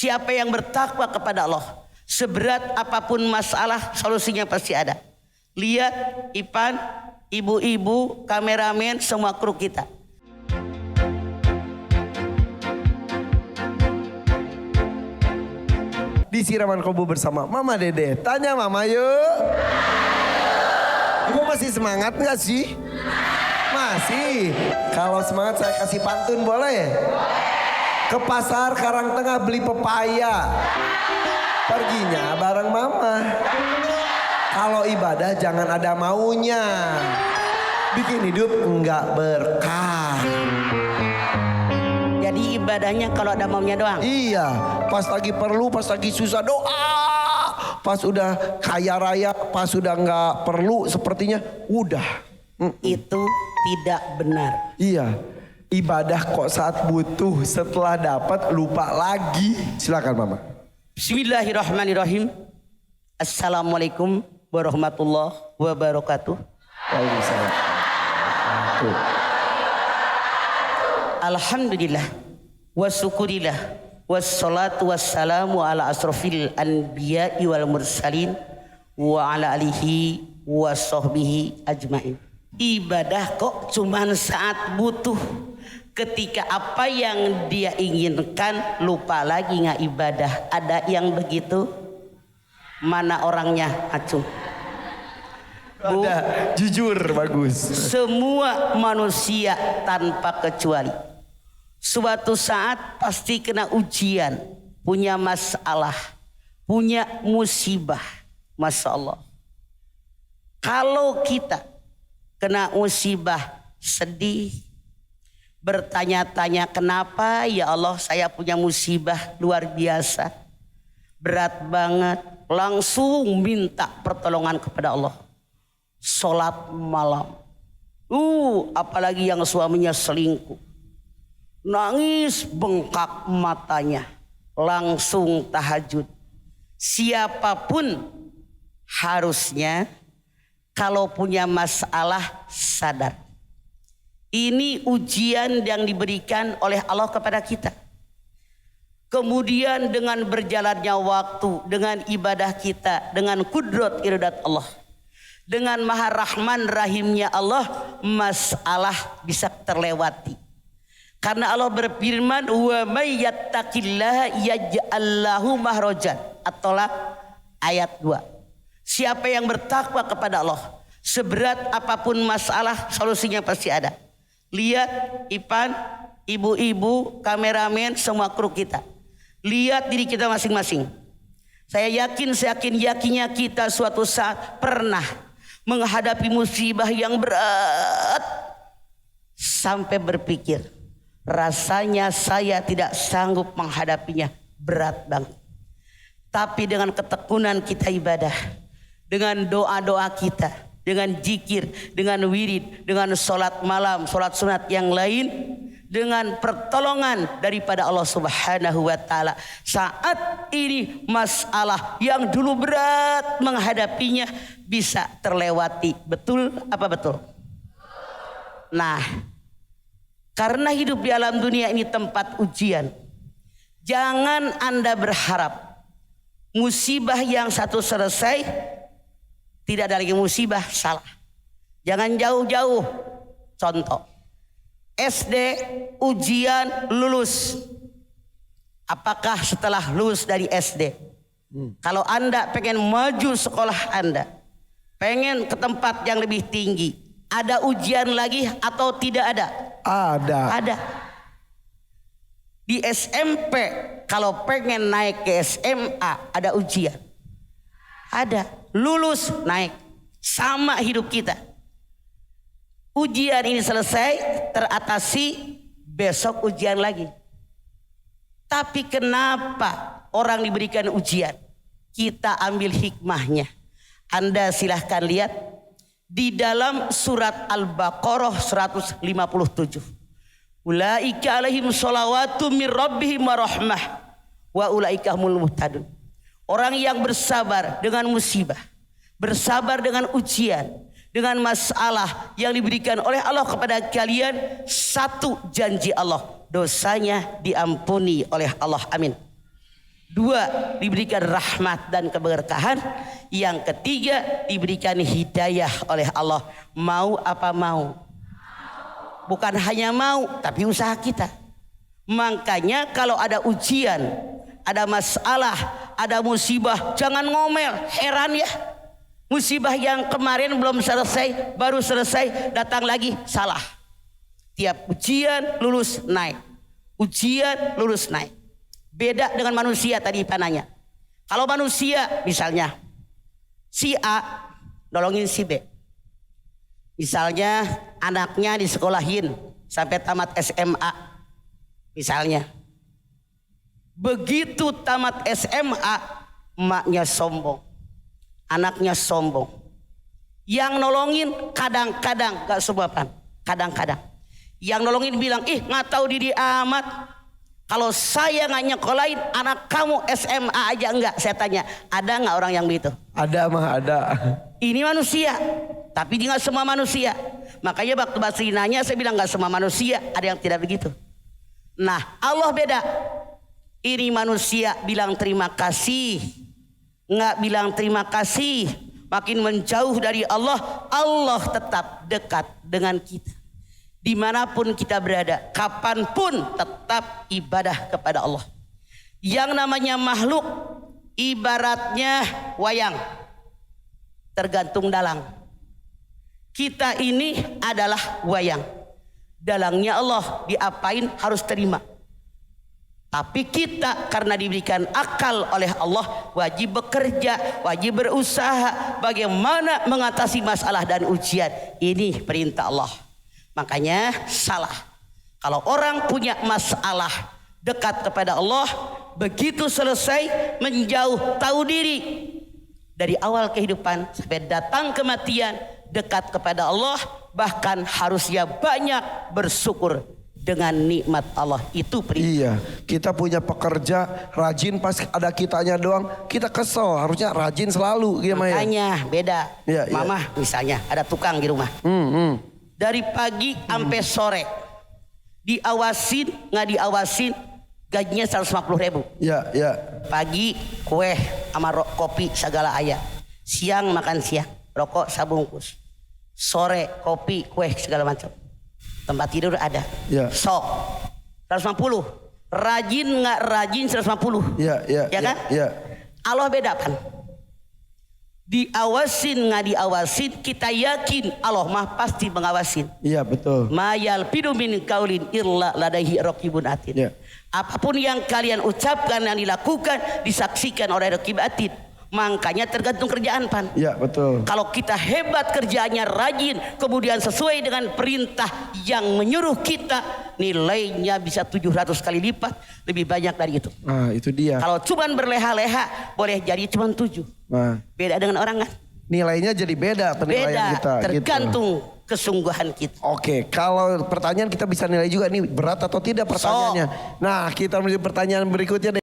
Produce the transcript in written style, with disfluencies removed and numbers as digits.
Siapa yang bertakwa kepada Allah, seberat apapun masalah, solusinya pasti ada. Lihat Ipan, ibu-ibu, kameramen, semua kru kita. Di Siraman Kolbu bersama Mama Dede. Tanya Mama yuk. Ibu masih semangat gak sih? Masih. Kalau semangat saya kasih pantun boleh? Ke pasar Karangtengah beli pepaya. Perginya bareng Mama. Kalau ibadah jangan ada maunya. Bikin hidup enggak berkah. Jadi ibadahnya kalau ada maunya doang. Iya, pas lagi perlu, pas lagi susah doa. Pas udah kaya raya, pas udah nggak perlu sepertinya udah. Itu tidak benar. Iya, ibadah kok saat butuh, setelah dapat lupa lagi. Silakan Mama. Bismillahirrahmanirrahim. Assalamualaikum warahmatullahi wabarakatuh. Waalaikumsalam. Alhamdulillah wa syukurillah wassalatu wassalamu ala asrofil anbiya'i wal mursalin wa ala alihi wa sahbihi ajmain. Ibadah kok cuman saat butuh, ketika apa yang dia inginkan lupa lagi nggak ibadah. Ada yang begitu? Mana orangnya? Acung. Ada, jujur bagus. Semua manusia tanpa kecuali suatu saat pasti kena ujian, punya masalah, punya musibah. Masya Allah. Kalau kita kena musibah, sedih, bertanya-tanya kenapa ya Allah saya punya musibah luar biasa, berat banget, langsung minta pertolongan kepada Allah. Sholat malam, apalagi yang suaminya selingkuh, nangis bengkak matanya, langsung tahajud. Siapapun harusnya kalau punya masalah sadar. Ini ujian yang diberikan oleh Allah kepada kita. Kemudian dengan berjalannya waktu, dengan ibadah kita, dengan kudrat iradat Allah, dengan maha rahman rahimnya Allah, masalah bisa terlewati. Karena Allah berfirman, wa may yattaqillaha yaj'al lahu mahrajan. At-Tolak ayat 2. Siapa yang bertakwa kepada Allah, seberat apapun masalah, solusinya pasti ada. Lihat Ipan, ibu-ibu, kameramen, semua kru kita. Lihat diri kita masing-masing. Saya yakinnya kita suatu saat pernah menghadapi musibah yang berat sampai berpikir, rasanya saya tidak sanggup menghadapinya, berat banget. Tapi dengan ketekunan kita ibadah, dengan doa-doa kita, dengan zikir, dengan wirid, dengan sholat malam, sholat sunat yang lain, dengan pertolongan daripada Allah Subhanahu wa Ta'ala, saat ini masalah yang dulu berat menghadapinya bisa terlewati. Betul apa betul? Nah, karena hidup di alam dunia ini tempat ujian, jangan Anda berharap musibah yang satu selesai tidak ada lagi musibah. Salah. Jangan jauh-jauh. Contoh, SD ujian lulus. Apakah setelah lulus dari SD, kalau Anda pengen maju sekolah Anda, pengen ke tempat yang lebih tinggi, ada ujian lagi atau tidak ada? Ada. Di SMP kalau pengen naik ke SMA ada ujian. Ada. Lulus naik. Sama hidup kita. Ujian ini selesai, teratasi, besok ujian lagi. Tapi kenapa orang diberikan ujian? Kita ambil hikmahnya. Anda silahkan lihat di dalam surat Al-Baqarah 157. Ulaika alaihim sholawatu mir rabbihim wa rahmah wa ulaika humul muhtadun. Orang yang bersabar dengan musibah, bersabar dengan ujian, dengan masalah yang diberikan oleh Allah kepada kalian, satu janji Allah, dosanya diampuni oleh Allah. Amin. Dua, diberikan rahmat dan keberkahan. Yang ketiga, diberikan hidayah oleh Allah. Mau apa mau? Bukan hanya mau, tapi usaha kita. Makanya kalau ada ujian, ada masalah, ada musibah, jangan ngomel. Heran ya, musibah yang kemarin belum selesai, baru selesai, datang lagi, salah. Tiap ujian lulus naik, ujian lulus naik. Beda dengan manusia tadi pananya. Kalau manusia misalnya si A nolongin si B. Misalnya anaknya disekolahin sampai tamat SMA. Misalnya. Begitu tamat SMA, emaknya sombong. Anaknya sombong. Yang nolongin kadang-kadang, gak semua pan, kadang-kadang. Yang nolongin bilang, ih gak tahu diri amat. Kalau saya nggak nyekolahin anak kamu SMA aja enggak, saya tanya, ada nggak orang yang begitu? Ada mah ada. Ini manusia, tapi dia nggak semua manusia. Makanya waktu Basri nanya, saya bilang nggak semua manusia, ada yang tidak begitu. Nah, Allah beda. Ini manusia bilang terima kasih, nggak bilang terima kasih, makin menjauh dari Allah. Allah tetap dekat dengan kita. Dimanapun kita berada, kapanpun tetap ibadah kepada Allah. Yang namanya makhluk ibaratnya wayang, tergantung dalang. Kita ini adalah wayang. Dalangnya Allah, diapain harus terima. Tapi kita karena diberikan akal oleh Allah, wajib bekerja, wajib berusaha bagaimana mengatasi masalah dan ujian. Ini perintah Allah. Makanya salah kalau orang punya masalah, dekat kepada Allah, begitu selesai menjauh, tahu diri. Dari awal kehidupan sampai datang kematian, dekat kepada Allah, bahkan harusnya banyak bersyukur dengan nikmat Allah. Itu perintah. Iya, kita punya pekerja rajin, pas ada kitanya doang kita kesel. Harusnya rajin selalu. Makanya beda. Ya, Mama misalnya ada tukang di rumah. Dari pagi sampai sore, diawasin nggak diawasin, gajinya 150.000. Ya. Pagi kue sama kopi segala ayam. Siang makan siang, rokok sabungkus. Sore kopi kue segala macam. Tempat tidur ada. Ya. Sok 150. Rajin nggak rajin 150. Ya kan? Ya. Allah beda kan? Diawasin nggak diawasin, kita yakin Allah mah pasti mengawasin. Iya betul. Mayal pidu min kaulin illa ladaihi raqibun atid. Ya. Apapun yang kalian ucapkan, yang dilakukan, disaksikan oleh raqib atid. Makanya tergantung kerjaan pan. Iya betul. Kalau kita hebat kerjaannya, rajin, kemudian sesuai dengan perintah yang menyuruh kita, nilainya bisa 700 kali lipat lebih banyak dari itu. Nah itu dia. Kalau cuman berleha-leha boleh jadi cuman 7. Nah, beda dengan orang kan? nilainya jadi beda penilaian kita. Tergantung kesungguhan kita. Oke, kalau pertanyaan kita bisa nilai juga nih berat atau tidak pertanyaannya. Nah, kita menuju pertanyaan berikutnya deh.